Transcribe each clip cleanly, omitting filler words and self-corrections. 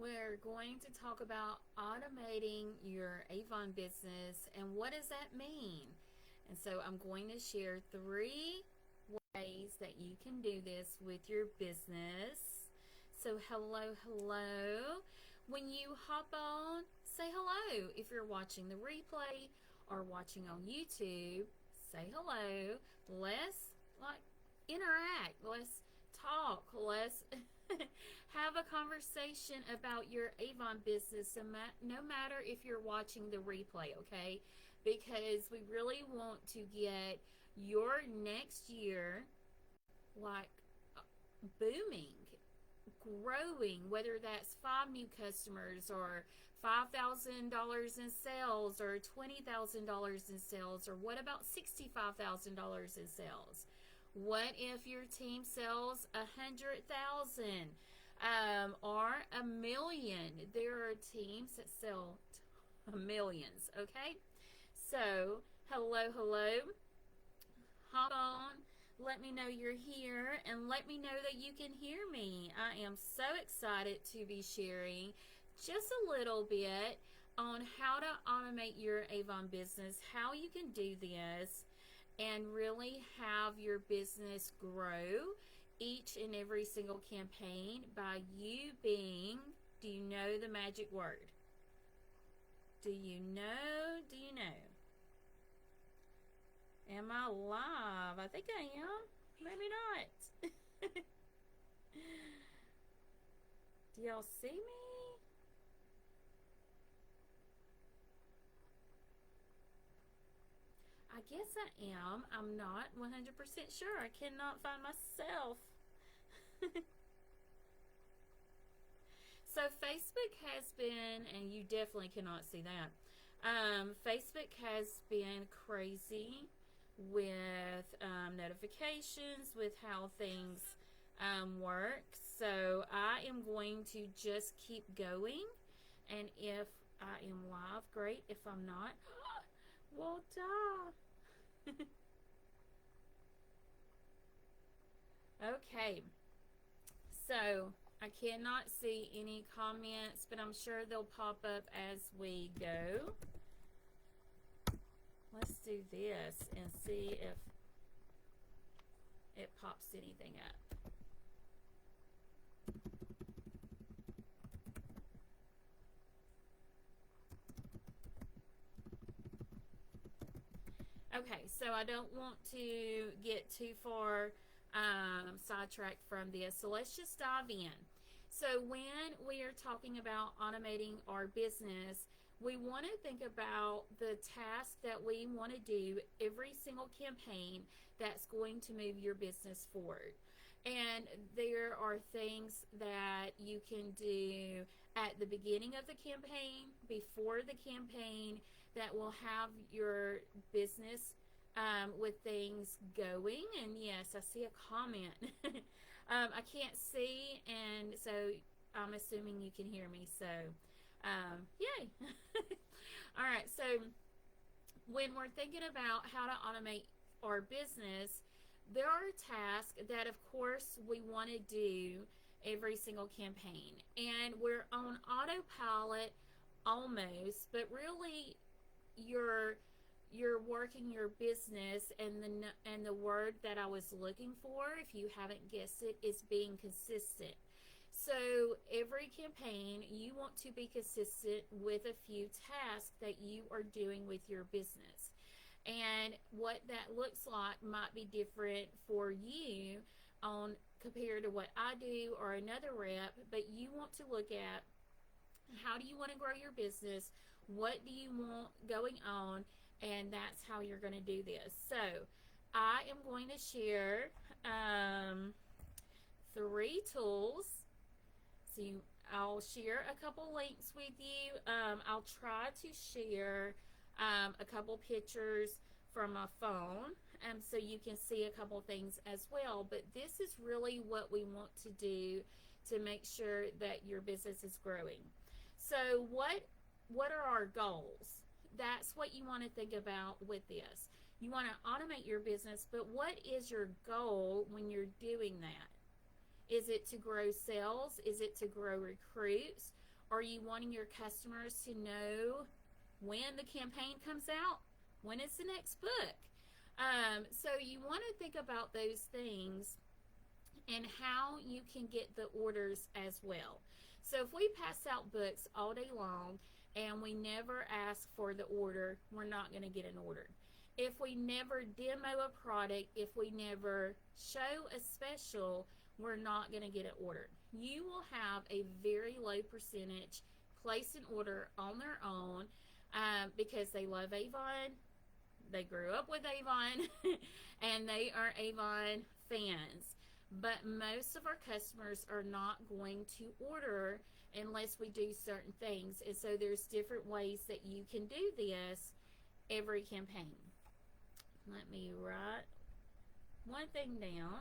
We're going to talk about automating your Avon business and what does that mean? And so I'm going to share 3 ways that you can do this with your business. So, hello. When you hop on, say hello. If you're watching the replay or watching on YouTube, say hello. Let's like interact. Let's talk. Let's have a conversation about your Avon business, no matter if you're watching the replay, okay? Because we really want to get your next year like booming, growing, whether that's 5 new customers or $5,000 in sales or $20,000 in sales, or what about $65,000 in sales? What if your team sells 100,000 or a million? There are teams that sell millions. Okay, so hello, hop on. Let me know you're here and let me know that you can hear me. I am so excited to be sharing just a little bit on how to automate your Avon business, how you can do this, and really have your business grow each and every single campaign by you being, do you know the magic word? Do you know? Do you know? Am I live? I think I am. Maybe not. Do y'all see me? I guess I am. I'm not 100% sure. I cannot find myself. So Facebook has been, and you definitely cannot see that. Facebook has been crazy with notifications, with how things work. So I am going to just keep going. And if I am live, great. If I'm not, well, duh. Okay. So I cannot see any comments, but I'm sure they'll pop up as we go. Let's do this and see if it pops anything up. Okay, so I don't want to get too far sidetracked from this. So let's just dive in. So when we are talking about automating our business, we want to think about the task that we want to do every single campaign that's going to move your business forward. And there are things that you can do at the beginning of the campaign, before the campaign, that will have your business with things going. And yes, I see a comment. I can't see, and so I'm assuming you can hear me. So, yay. All right, so when we're thinking about how to automate our business, there are tasks that, of course, we want to do every single campaign. And we're on autopilot almost, but really you're working your business, and the word that I was looking for, if you haven't guessed it, is being consistent. So every campaign, you want to be consistent with a few tasks that you are doing with your business. And what that looks like might be different for you on compared to what I do or another rep, but you want to look at how do you want to grow your business, what do you want going on, and that's how you're going to do this. So I am going to share 3 tools. So I'll share a couple links with you. I'll try to share a couple pictures from my phone so you can see a couple things as well. But this is really what we want to do to make sure that your business is growing. So what are our goals? That's what you want to think about with this. You want to automate your business, but what is your goal when you're doing that? Is it to grow sales? Is it to grow recruits? Are you wanting your customers to know when the campaign comes out? When is the next book? So you want to think about those things and how you can get the orders as well. So if we pass out books all day long and we never ask for the order, we're not going to get an order. If we never demo a product, if we never show a special, we're not going to get it ordered. You will have a very low percentage place an order on their own because they love Avon, they grew up with Avon, and they are Avon fans. But most of our customers are not going to order unless we do certain things. And so there's different ways that you can do this every campaign. Let me write one thing down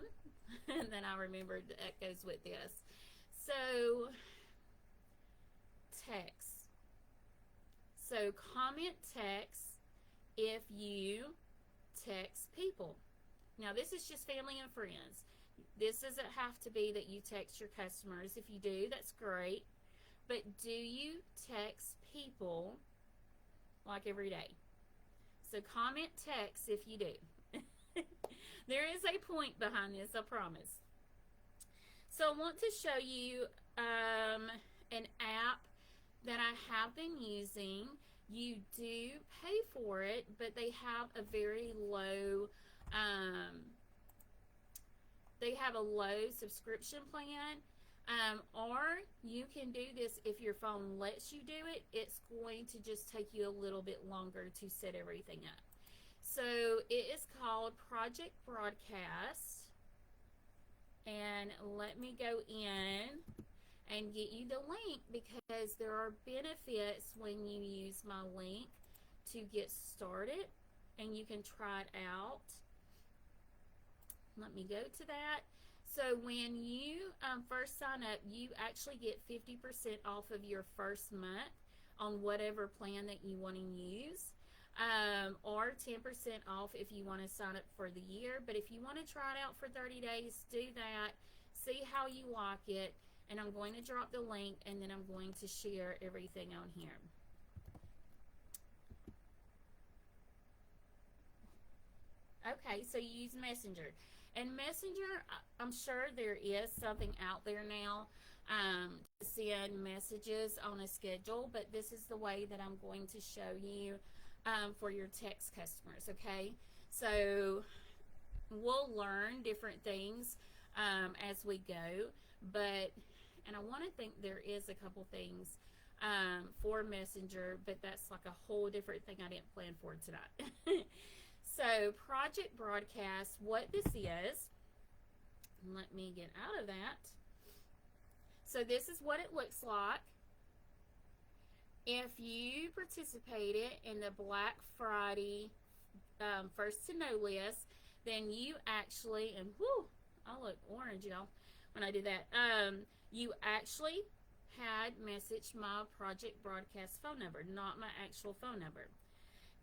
and then I remembered that goes with this. So text. So comment text if you text people. Now this is just family and friends. This doesn't have to be that you text your customers. If you do, that's great. But do you text people like every day? So comment text if you do. There is a point behind this, I promise. So I want to show you an app that I have been using. You do pay for it, but they have a very low subscription plan. Or you can do this if your phone lets you do it. It's going to just take you a little bit longer to set everything up. So it is called Project Broadcast. And let me go in and get you the link because there are benefits when you use my link to get started and you can try it out. Let me go to that. So when you first sign up, you actually get 50% off of your first month on whatever plan that you want to use, or 10% off if you want to sign up for the year. But if you want to try it out for 30 days, do that. See how you like it. And I'm going to drop the link and then I'm going to share everything on here. Okay, so you use Messenger. And Messenger, I'm sure there is something out there now to send messages on a schedule, but this is the way that I'm going to show you for your text customers, okay? So we'll learn different things as we go, and I want to think there is a couple things for Messenger, but that's like a whole different thing I didn't plan for tonight. So Project Broadcast, what this is, let me get out of that. So this is what it looks like. If you participated in the Black Friday first to know list, then you actually, and whoo, I look orange, y'all, when I do that. You actually had messaged my Project Broadcast phone number, not my actual phone number.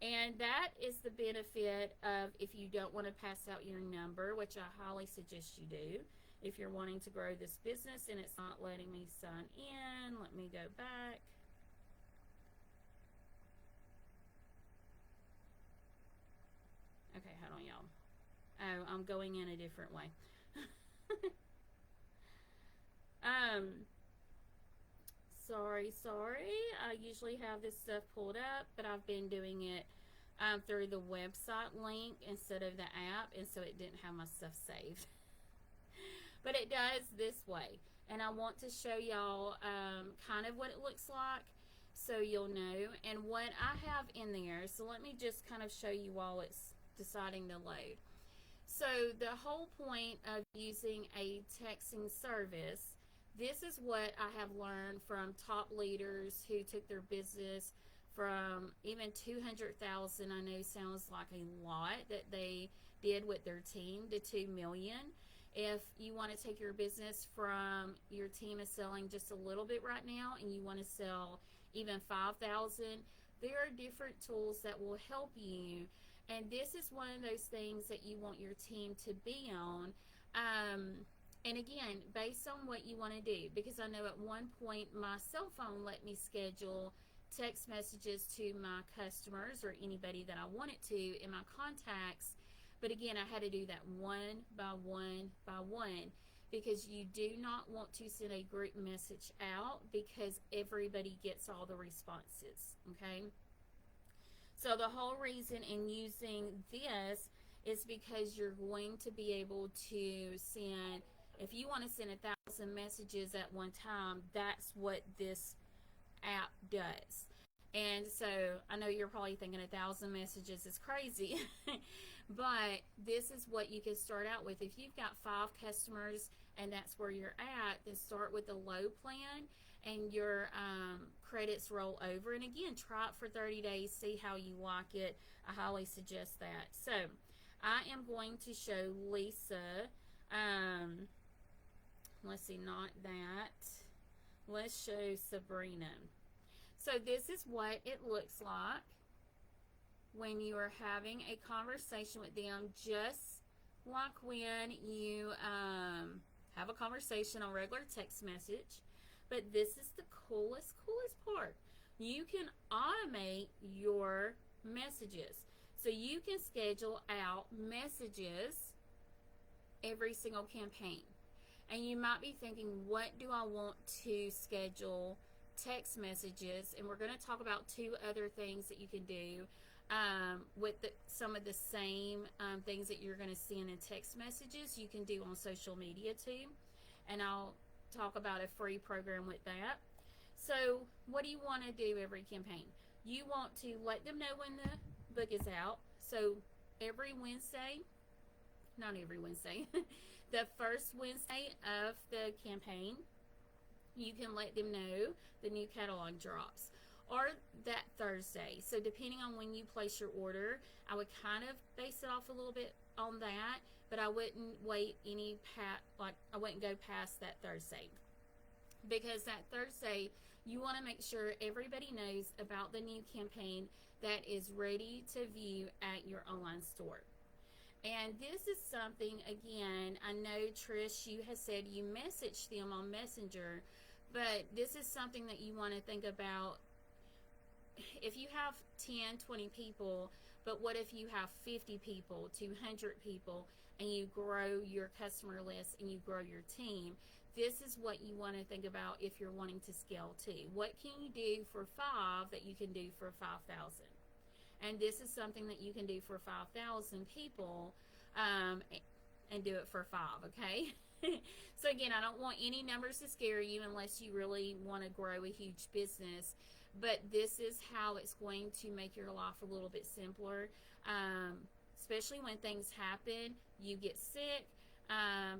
And that is the benefit of if you don't want to pass out your number, which I highly suggest you do. If you're wanting to grow this business and it's not letting me sign in, let me go back. Okay, hold on, y'all. Oh, I'm going in a different way. Sorry. I usually have this stuff pulled up, but I've been doing it through the website link instead of the app, and so it didn't have my stuff saved. But it does this way, and I want to show y'all kind of what it looks like so you'll know and what I have in there. So let me just kind of show you while it's deciding to load. So the whole point of using a texting service, this is what I have learned from top leaders who took their business from even 200,000, I know sounds like a lot, that they did with their team, to 2 million. If you want to take your business from your team is selling just a little bit right now and you want to sell even 5,000, there are different tools that will help you. And this is one of those things that you want your team to be on. And again, based on what you want to do, because I know at one point my cell phone let me schedule text messages to my customers or anybody that I wanted to in my contacts. But again, I had to do that one by one by one, because you do not want to send a group message out because everybody gets all the responses. Okay. So the whole reason in using this is because you're going to be able to send, if you want to send 1,000 messages at one time, that's what this app does. And so I know you're probably thinking 1,000 messages is crazy, but this is what you can start out with. If you've got 5 customers and that's where you're at, then start with the low plan and your credits roll over. And again, try it for 30 days, see how you like it. I highly suggest that. So I am going to show Lisa, let's see, not that. Let's show Sabrina. So this is what it looks like when you are having a conversation with them, just like when you have a conversation on regular text message. But this is the coolest part. You can automate your messages. So you can schedule out messages every single campaign. And you might be thinking, what do I want to schedule text messages? And we're going to talk about 2 other things that you can do with some of the same things that you're going to send in text messages. You can do on social media too. And I'll talk about a free program with that. So what do you want to do every campaign? You want to let them know when the book is out. So every Wednesday, not every Wednesday, the first Wednesday of the campaign, you can let them know the new catalog drops, or that Thursday. So depending on when you place your order, I would kind of base it off a little bit on that, but I wouldn't wait I wouldn't go past that Thursday, because that Thursday you want to make sure everybody knows about the new campaign that is ready to view at your online store. And this is something, again, I know Trish, you have said you messaged them on Messenger, but this is something that you want to think about. If you have 10, 20 people, but what if you have 50 people, 200 people, and you grow your customer list and you grow your team? This is what you want to think about if you're wanting to scale too. What can you do for 5 that you can do for 5,000? And this is something that you can do for 5,000 people, and do it for 5, okay? So again, I don't want any numbers to scare you unless you really want to grow a huge business. But this is how it's going to make your life a little bit simpler, especially when things happen. You get sick,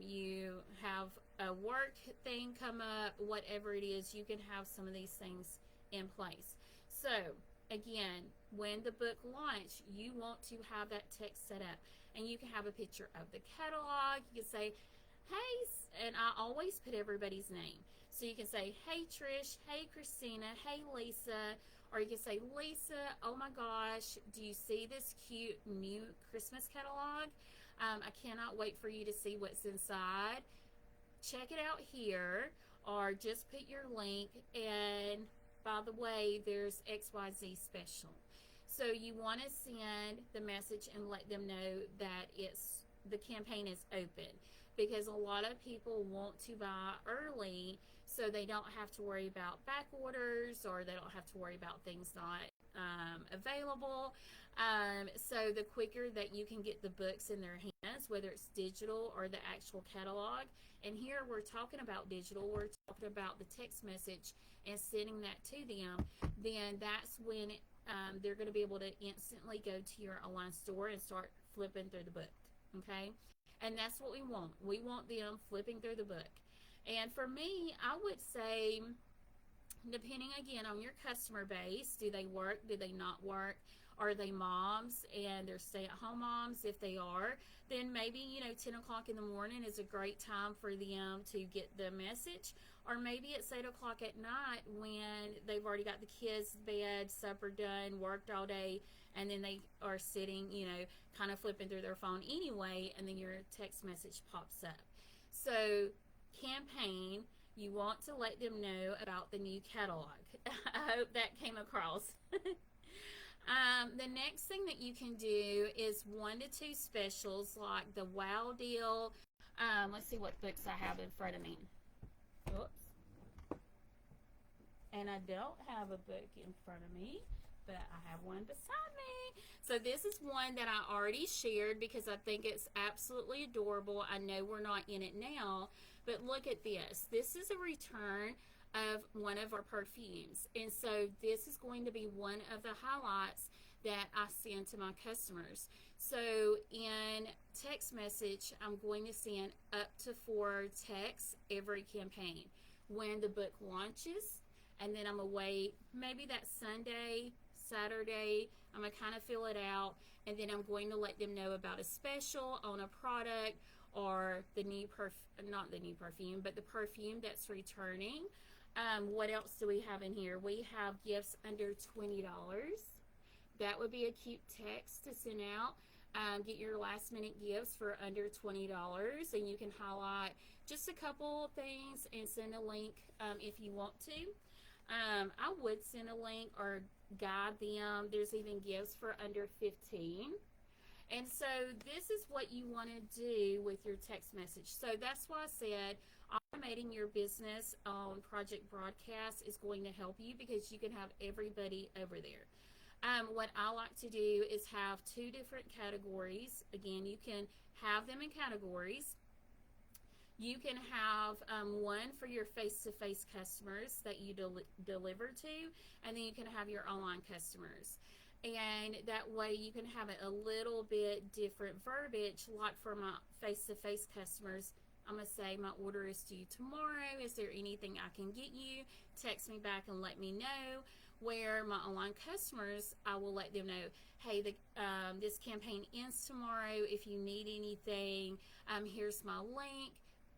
you have a work thing come up, whatever it is, you can have some of these things in place. So again, when the book launch, you want to have that text set up, and you can have a picture of the catalog. You can say, hey, and I always put everybody's name. So you can say, hey Trish, hey Christina, hey Lisa, or you can say, Lisa, oh my gosh, do you see this cute new Christmas catalog? I cannot wait for you to see what's inside. Check it out here, or just put your link, and by the way, there's XYZ special. So you want to send the message and let them know that the campaign is open, because a lot of people want to buy early so they don't have to worry about back orders, or they don't have to worry about things not available. So the quicker that you can get the books in their hands, whether it's digital or the actual catalog, and here we're talking about digital, we're talking about the text message and sending that to them, then that's when they're going to be able to instantly go to your online store and start flipping through the book, okay? And that's what we want. We want them flipping through the book. And for me, I would say, depending again on your customer base, do they work, do they not work? Are they moms and they're stay-at-home moms? If they are, then maybe 10 o'clock in the morning is a great time for them to get the message. Or maybe it's 8 o'clock at night when they've already got the kids to bed, supper done, worked all day, and then they are sitting, kind of flipping through their phone anyway, and then your text message pops up. So, campaign, you want to let them know about the new catalog. I hope that came across. The next thing that you can do is 1 to 2 specials like the Wow Deal. Let's see what books I have in front of me. Oops. And I don't have a book in front of me, but I have one beside me. So this is one that I already shared because I think it's absolutely adorable. I know we're not in it now, but look at this. This is a return of one of our perfumes. And so this is going to be one of the highlights that I send to my customers. So in text message, I'm going to send up to 4 texts every campaign when the book launches. And then I'm going to wait maybe that Sunday, Saturday. I'm going to kind of fill it out. And then I'm going to let them know about a special on a product or the new not the new perfume, but the perfume that's returning. What else do we have in here? We have gifts under $20. That would be a cute text to send out. Get your last minute gifts for under $20, and you can highlight just a couple of things and send a link if you want to. I would send a link or guide them. There's even gifts for under $15. And so this is what you want to do with your text message. So that's why I said automating your business on Project Broadcast is going to help you because you can have everybody over there. What I like to do is have 2 different categories. Again, you can have them in categories. You can have one for your face-to-face customers that you deliver to, and then you can have your online customers. And that way you can have it a little bit different verbiage. Like for my face-to-face customers, I'm going to say my order is due tomorrow. Is there anything I can get you? Text me back and let me know. Where my online customers, I will let them know, hey, this campaign ends tomorrow. If you need anything, here's my link.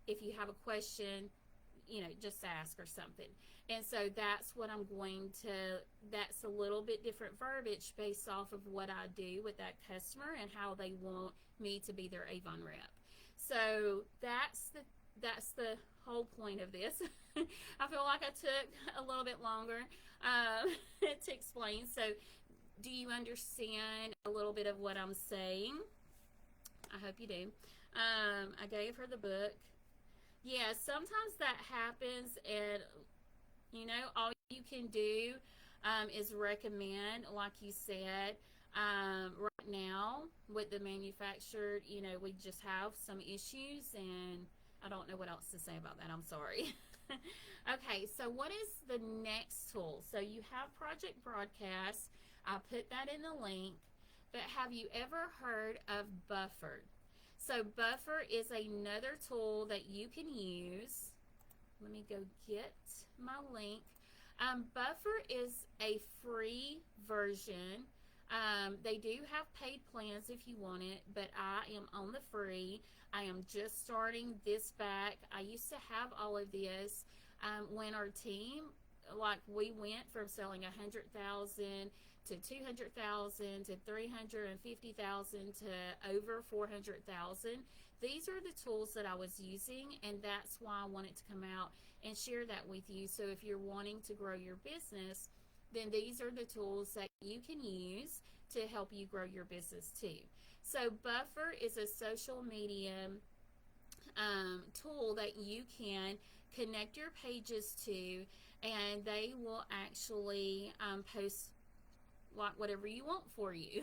If you have a question, just ask or something. And so that's what I'm going to, that's a little bit different verbiage based off of what I do with that customer and how they want me to be their Avon Rep. So that's the whole point of this. I feel like I took a little bit longer to explain. So do you understand a little bit of what I'm saying? I hope you do. I gave her the book. Yeah, sometimes that happens, and all you can do is recommend, like you said. Right now with the manufacturer, we just have some issues, and I don't know what else to say about that. I'm sorry. Okay, so what is the next tool? So you have Project Broadcast. I put that in the link. But have you ever heard of Buffer? So Buffer is another tool that you can use. Let me go get my link. Buffer is a free version. They do have paid plans if you want it, but I am on the free. I am just starting this back. I used to have all of this when our team, we went from selling 100,000 to 200,000 to 350,000 to over 400,000. These are the tools that I was using, and that's why I wanted to come out and share that with you. So if you're wanting to grow your business, then these are the tools that you can use to help you grow your business too. So Buffer is a social media tool that you can connect your pages to, and they will actually post whatever you want for you.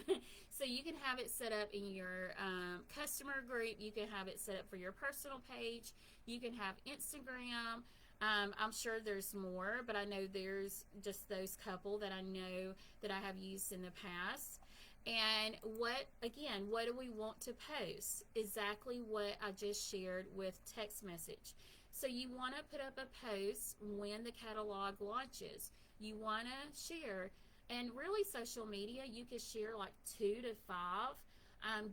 So you can have it set up in your customer group. You can have it set up for your personal page. You can have Instagram. I'm sure there's more, but I know there's just those couple that I know that I have used in the past. And what do we want to post? Exactly what I just shared with text message. So you want to put up a post when the catalog launches. You want to share, and really social media, you can share like 2 to 5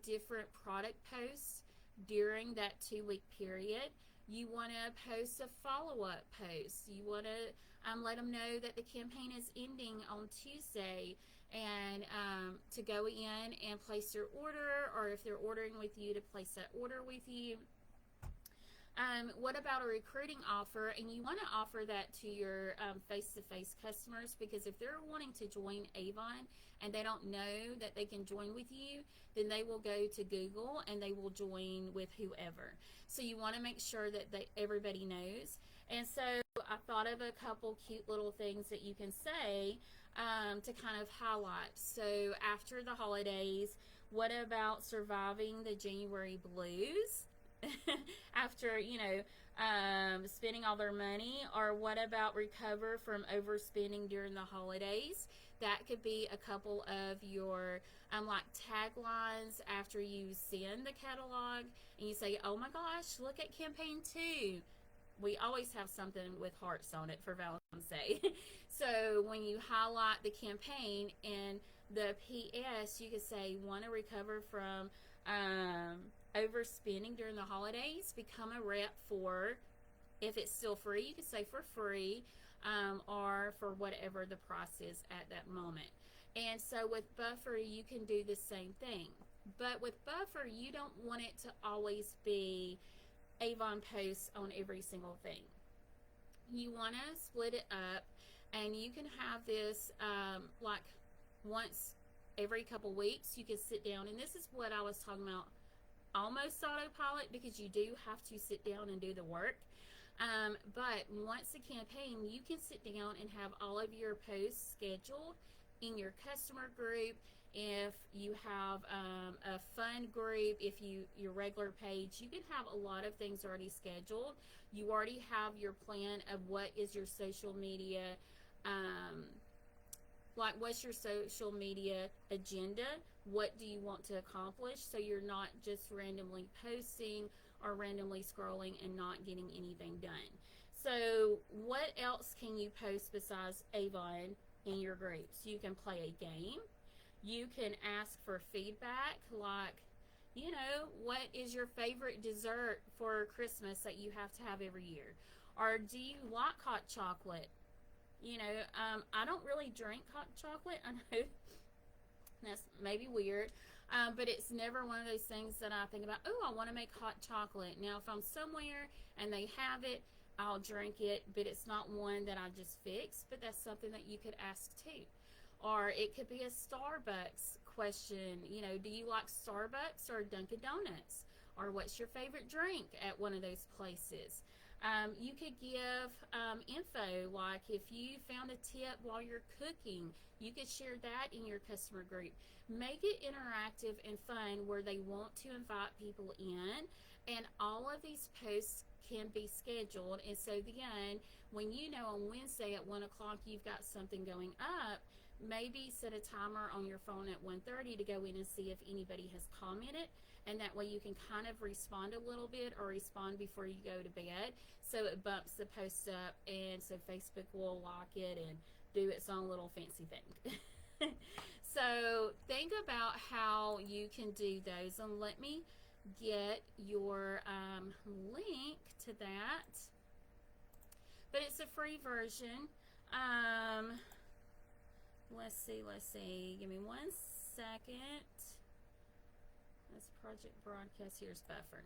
different product posts during that 2-week period. You want to post a follow-up post. You want to let them know that the campaign is ending on Tuesday, and to go in and place their order, or if they're ordering with you, to place that order with you. What about a recruiting offer? And you want to offer that to your face-to-face customers, because if they're wanting to join Avon and they don't know that they can join with you, then they will go to Google and they will join with whoever. So you want to make sure that everybody knows. And so I thought of a couple cute little things that you can say to kind of highlight. So after the holidays, what about surviving the January blues? After, spending all their money? Or what about recover from overspending during the holidays? That could be a couple of your like taglines after you send the catalog and you say, oh my gosh, look at campaign 2. We always have something with hearts on it for Valentine's Day. So when you highlight the campaign and the PS, you could say, want to recover from overspending during the holidays? Become a rep for, if it's still free, you could say for free, or for whatever the price is at that moment. And so with Buffer, you can do the same thing. But with Buffer, you don't want it to always be Avon posts on every single thing. You want to split it up, and you can have this like once every couple weeks. You can sit down, and this is what I was talking about, almost autopilot, because you do have to sit down and do the work. But once a campaign, you can sit down and have all of your posts scheduled in your customer group. If you have a fun group, if your regular page, you can have a lot of things already scheduled. You already have your plan of what is your social media, like what's your social media agenda? What do you want to accomplish? So you're not just randomly posting or randomly scrolling and not getting anything done. So what else can you post besides Avon in your groups? You can play a game. You can ask for feedback, like, what is your favorite dessert for Christmas that you have to have every year? Or do you like hot chocolate? I don't really drink hot chocolate. I know that's maybe weird, but it's never one of those things that I think about, oh, I want to make hot chocolate. Now, if I'm somewhere and they have it, I'll drink it, but it's not one that I just fix. But that's something that you could ask too. Or it could be a Starbucks question. Do you like Starbucks or Dunkin' Donuts? Or what's your favorite drink at one of those places? You could give info, like if you found a tip while you're cooking, you could share that in your customer group. Make it interactive and fun where they want to invite people in, and all of these posts can be scheduled. And so then, when on Wednesday at 1 o'clock you've got something going up, maybe set a timer on your phone at 1:30 to go in and see if anybody has commented, and that way you can kind of respond a little bit, or respond before you go to bed, so it bumps the post up, and so Facebook will like it and do its own little fancy thing. So think about how you can do those, and let me get your link to that. But it's a free version. Let's see. Give me 1 second. This project broadcast. Here's Buffer.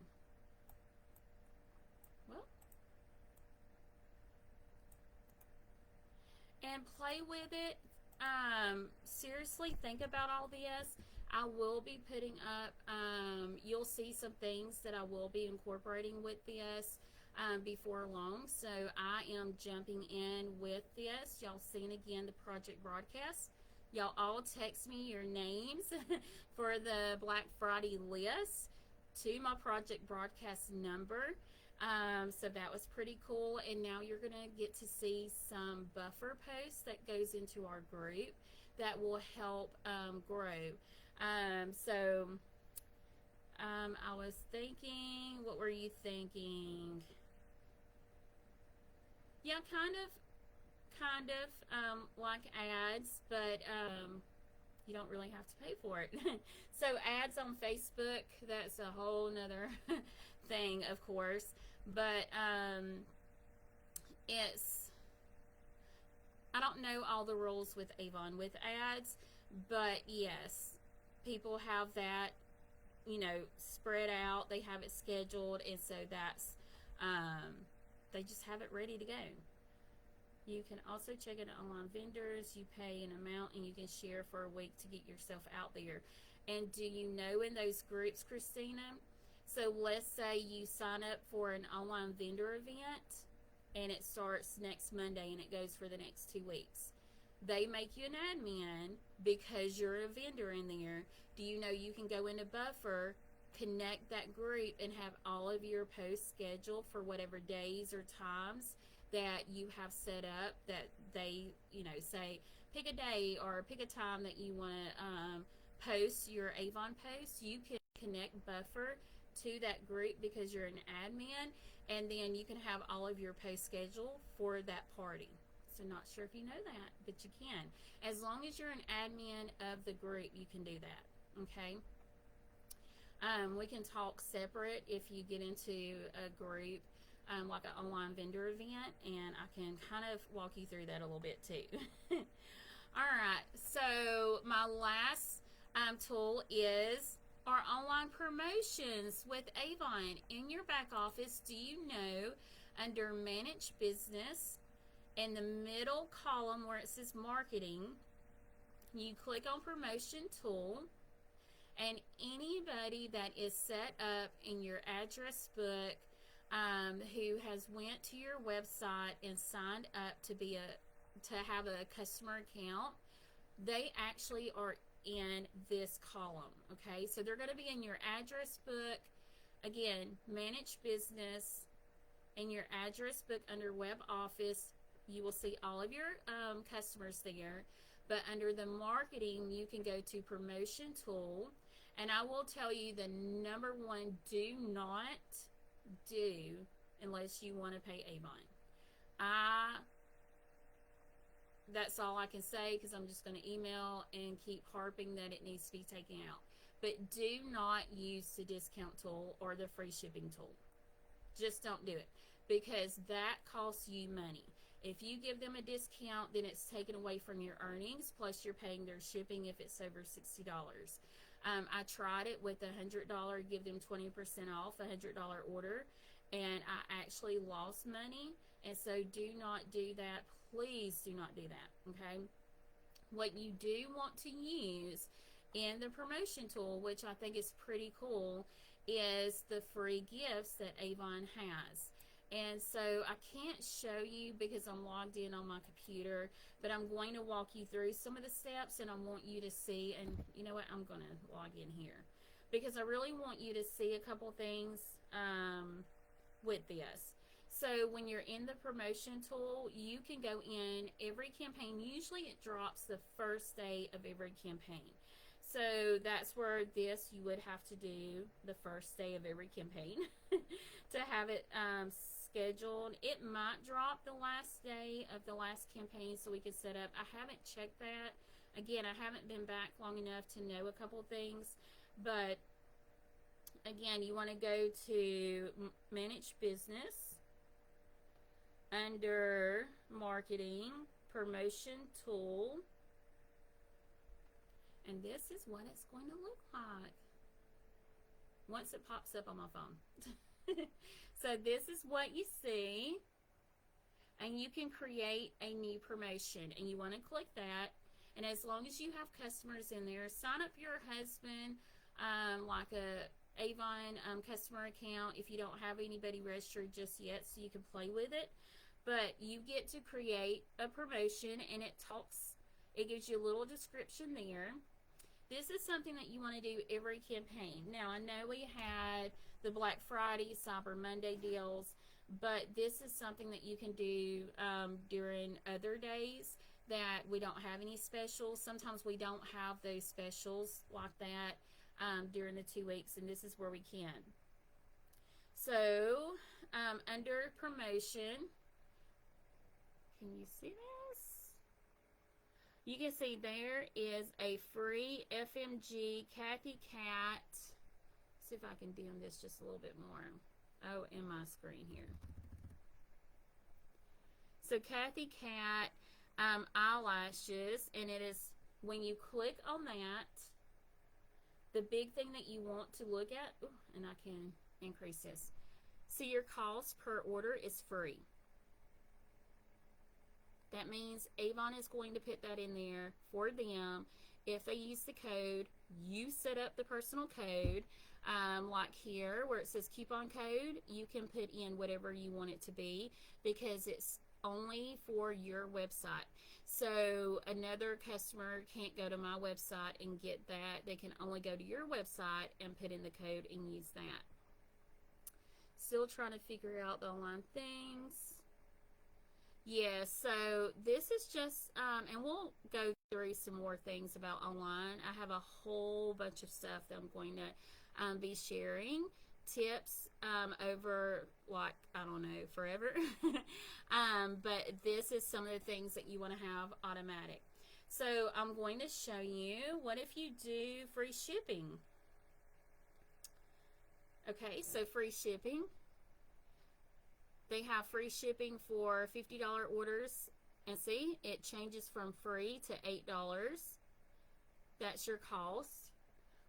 Well, and play with it. Seriously, think about all this. I will be putting up, you'll see some things that I will be incorporating with this before long. So I am jumping in with this. Y'all seen again the project broadcast. Y'all all text me your names for the Black Friday list to my project broadcast number. So that was pretty cool. And now you're going to get to see some buffer posts that goes into our group that will help grow. I was thinking, what were you thinking? Yeah, kind of like ads, but you don't really have to pay for it. So ads on Facebook, that's a whole nother thing, of course. But I don't know all the rules with Avon with ads, but yes, people have that, spread out. They have it scheduled, and so that's They just have it ready to go. You can also check it online vendors. You pay an amount and you can share for a week to get yourself out there. And do you know in those groups, Christina? So let's say you sign up for an online vendor event and it starts next Monday and it goes for the next 2 weeks. They make you an admin because you're a vendor in there. Do you know you can go into Buffer, connect that group, and have all of your posts scheduled for whatever days or times that you have set up, that they, say pick a day or pick a time that you want to post your Avon posts. You can connect Buffer to that group because you're an admin, and then you can have all of your posts scheduled for that party. So not sure if you know that, but you can. As long as you're an admin of the group, you can do that, okay? We can talk separate if you get into a group, like an online vendor event, and I can kind of walk you through that a little bit too. All right, so my last tool is our online promotions with Avon. In your back office, do you know under Manage Business, in the middle column where it says Marketing, you click on Promotion Tool, and anybody that is set up in your address book who has went to your website and signed up to have a customer account, they actually are in this column, okay? So they're going to be in your address book. Again, Manage Business, in your address book under Web Office, you will see all of your customers there. But under the Marketing, you can go to Promotion Tool, and I will tell you the number one do not do unless you want to pay Avon. That's all I can say, because I'm just going to email and keep harping that it needs to be taken out. But do not use the discount tool or the free shipping tool. Just don't do it, because that costs you money. If you give them a discount, then it's taken away from your earnings, plus you're paying their shipping if it's over $60. I tried it with $100, give them 20% off a $100 order, and I actually lost money. And so do not do that. Please do not do that, okay? What you do want to use in the promotion tool, which I think is pretty cool, is the free gifts that Avon has. And so I can't show you because I'm logged in on my computer, but I'm going to walk you through some of the steps, and I want you to see, and you know what, I'm going to log in here because I really want you to see a couple things with this. So when you're in the promotion tool, you can go in every campaign. Usually it drops the first day of every campaign. So that's where this, you would have to do the first day of every campaign to have it scheduled. It might drop the last day of the last campaign so we can set up. I haven't checked that. Again, I haven't been back long enough to know a couple things. But again, you want to go to Manage Business, under Marketing, Promotion Tool, and this is what it's going to look like once it pops up on my phone. So this is what you see, and you can create a new promotion, and you want to click that. And as long as you have customers in there, sign up your husband like a Avon customer account if you don't have anybody registered just yet, so you can play with it. But you get to create a promotion, and it gives you a little description there. This is something that you want to do every campaign. Now, I know we had the Black Friday, Cyber Monday deals, but this is something that you can do during other days that we don't have any specials. Sometimes we don't have those specials like that during the 2 weeks, and this is where we can. So, under promotion, can you see this? You can see there is a free FMG Kathy Cat. See if I can dim this just a little bit more. Oh, in my screen here. So Kathy Cat eyelashes, and it is, when you click on that, the big thing that you want to look at, and I can increase this. So your cost per order is free. That means Avon is going to put that in there for them. If they use the code, you set up the personal code. Like here where it says coupon code, you can put in whatever you want it to be because it's only for your website. So another customer can't go to my website and get that. They can only go to your website and put in the code and use that. Still trying to figure out the online things. Yeah, so this is just, and we'll go through some more things about online. I have a whole bunch of stuff that I'm going to be sharing. Tips over, like, I don't know, forever. But this is some of the things that you want to have automatic. So I'm going to show you, what if you do free shipping? Okay, so free shipping. They have free shipping for $50 orders. And see, it changes from free to $8. That's your cost.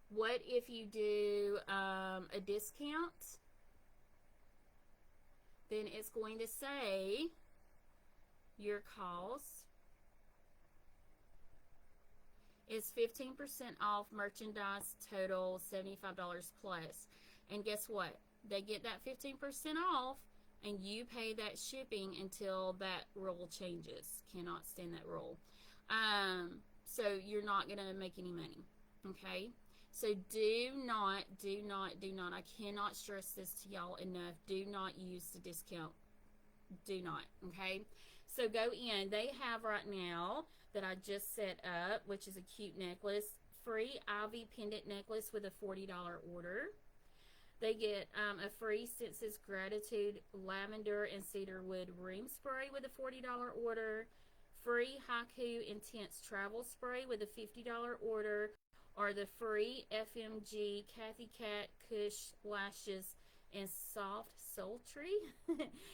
What if you do a discount? Then it's going to say your cost is 15% off merchandise total $75 plus. And guess what? They get that 15% off, and you pay that shipping until that rule changes. Cannot stand that rule. So you're not going to make any money. Okay? So do not, I cannot stress this to y'all enough. Do not use the discount. Do not. Okay? So go in. They have right now that I just set up, which is a cute necklace. Free Ivy pendant necklace with a $40 order. They get a free Senses Gratitude Lavender and Cedarwood Room Spray with a $40 order. Free Haiku Intense Travel Spray with a $50 order. Or the free FMG Kathy Cat Kush Lashes and Soft Sultry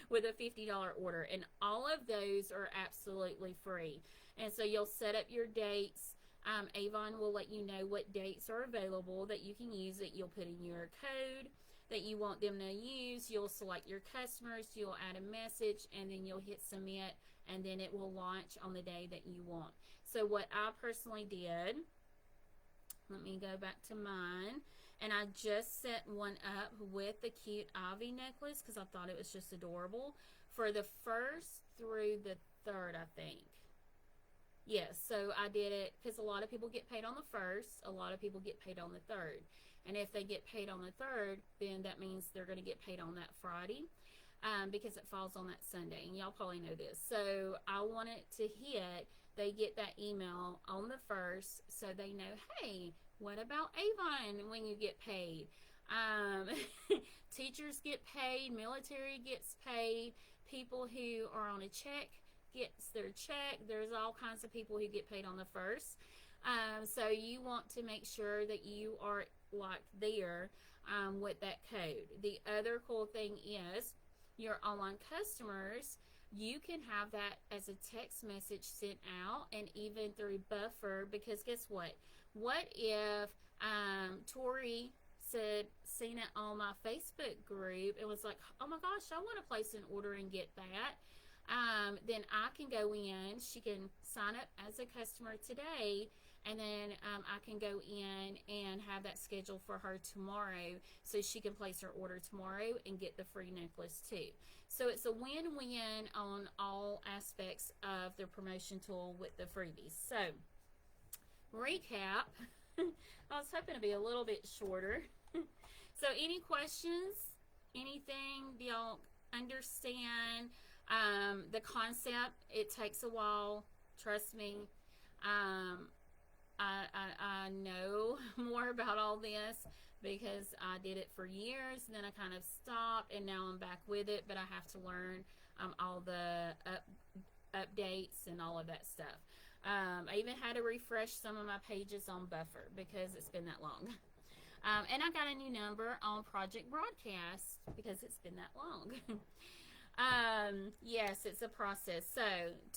with a $50 order. And all of those are absolutely free. And so you'll set up your dates. Avon will let you know what dates are available that you can use it. You'll put in your code that you want them to use. You'll select your customers. You'll add a message, and then you'll hit submit, and then it will launch on the day that you want. So what I personally did, let me go back to mine, and I just set one up with the cute Ivy necklace because I thought it was just adorable for the 1st through the 3rd, I think. Yes, so I did it because a lot of people get paid on the 1st, a lot of people get paid on the 3rd. And if they get paid on the 3rd, then that means they're going to get paid on that Friday because it falls on that Sunday. And y'all probably know this. So I want it to hit, they get that email on the 1st so they know, hey, what about Avon when you get paid? Teachers get paid, military gets paid, people who are on a check gets their check. There's all kinds of people who get paid on the 1st. So you want to make sure that you are like there with that code. The other cool thing is your online customers, you can have that as a text message sent out and even through Buffer, because guess what? What if Tori said, seen it on my Facebook group and was like, oh my gosh, I want to place an order and get that. Then I can go in, she can sign up as a customer today, and then I can go in and have that scheduled for her tomorrow so she can place her order tomorrow and get the free necklace too. So it's a win-win on all aspects of the promotion tool with the freebies. So recap, I was hoping to be a little bit shorter. So any questions, anything, do y'all understand the concept? It takes a while, trust me. I know more about all this because I did it for years, and then I kind of stopped, and now I'm back with it, but I have to learn all the updates and all of that stuff. I even had to refresh some of my pages on Buffer because it's been that long. And I got a new number on Project Broadcast because it's been that long. Yes, it's a process. So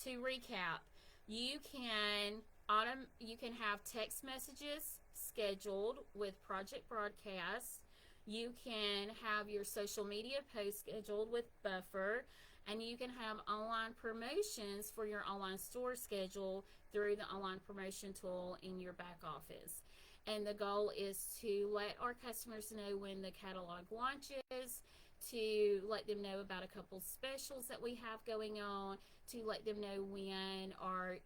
to recap, you can have text messages scheduled with Project Broadcast. You can have your social media posts scheduled with Buffer, and you can have online promotions for your online store schedule through the online promotion tool in your back office. And the goal is to let our customers know when the catalog launches, to let them know about a couple specials that we have going on, to let them know when our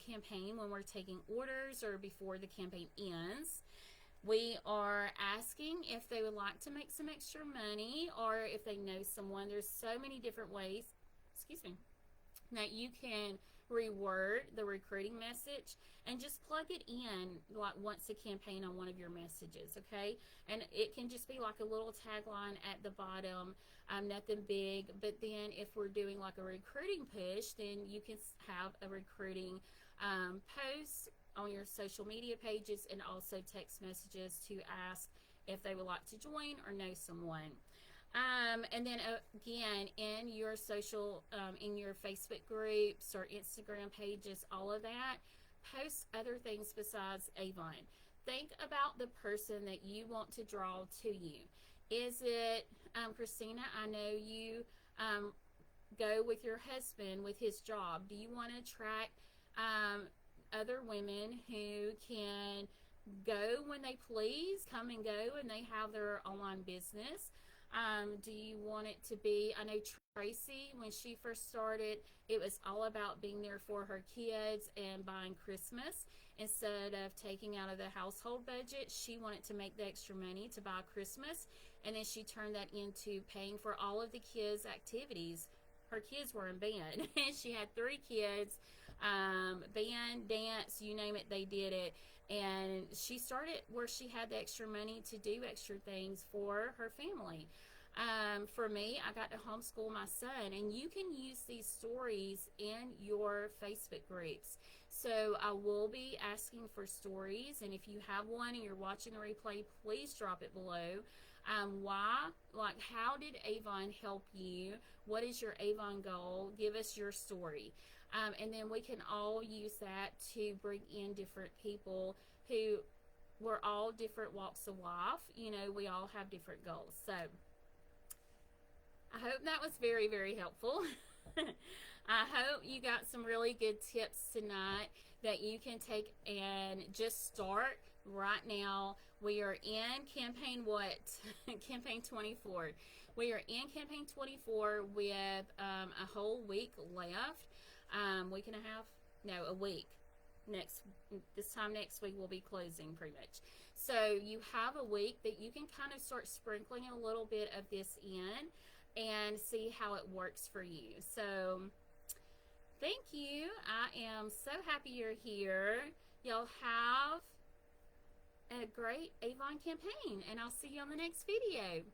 campaign, when we're taking orders or before the campaign ends. We are asking if they would like to make some extra money or if they know someone. There's so many different ways, excuse me, that you can reword the recruiting message and just plug it in like once a campaign on one of your messages, okay? And it can just be like a little tagline at the bottom, nothing big. But then if we're doing like a recruiting push, then you can have a recruiting post on your social media pages and also text messages to ask if they would like to join or know someone. And then again, in your social, in your Facebook groups or Instagram pages, all of that, post other things besides Avon. Think about the person that you want to draw to you. Is it, Christina, I know you go with your husband with his job. Do you want to attract other women who can go when they please, come and go, and they have their online business? Do you want it to be, I know Tracy, when she first started, it was all about being there for her kids and buying Christmas. Instead of taking out of the household budget, she wanted to make the extra money to buy Christmas, and then she turned that into paying for all of the kids' activities. Her kids were in band, and she had 3 kids, band, dance, you name it, they did it. And she started where she had the extra money to do extra things for her family. For me, I got to homeschool my son, and you can use these stories in your Facebook groups. So I will be asking for stories, and if you have one and you're watching the replay, please drop it below. Why? Like, how did Avon help you? What is your Avon goal? Give us your story. And then we can all use that to bring in different people who we're all different walks of life. You know, we all have different goals. So I hope that was very, very helpful. I hope you got some really good tips tonight that you can take and just start right now. We are in campaign what? Campaign 24. We are in campaign 24 with a whole week left. Week and a half? No, a week. This time next week we'll be closing pretty much. So you have a week that you can kind of start sprinkling a little bit of this in and see how it works for you. So thank you. I am so happy you're here. Y'all have a great Avon campaign, and I'll see you on the next video.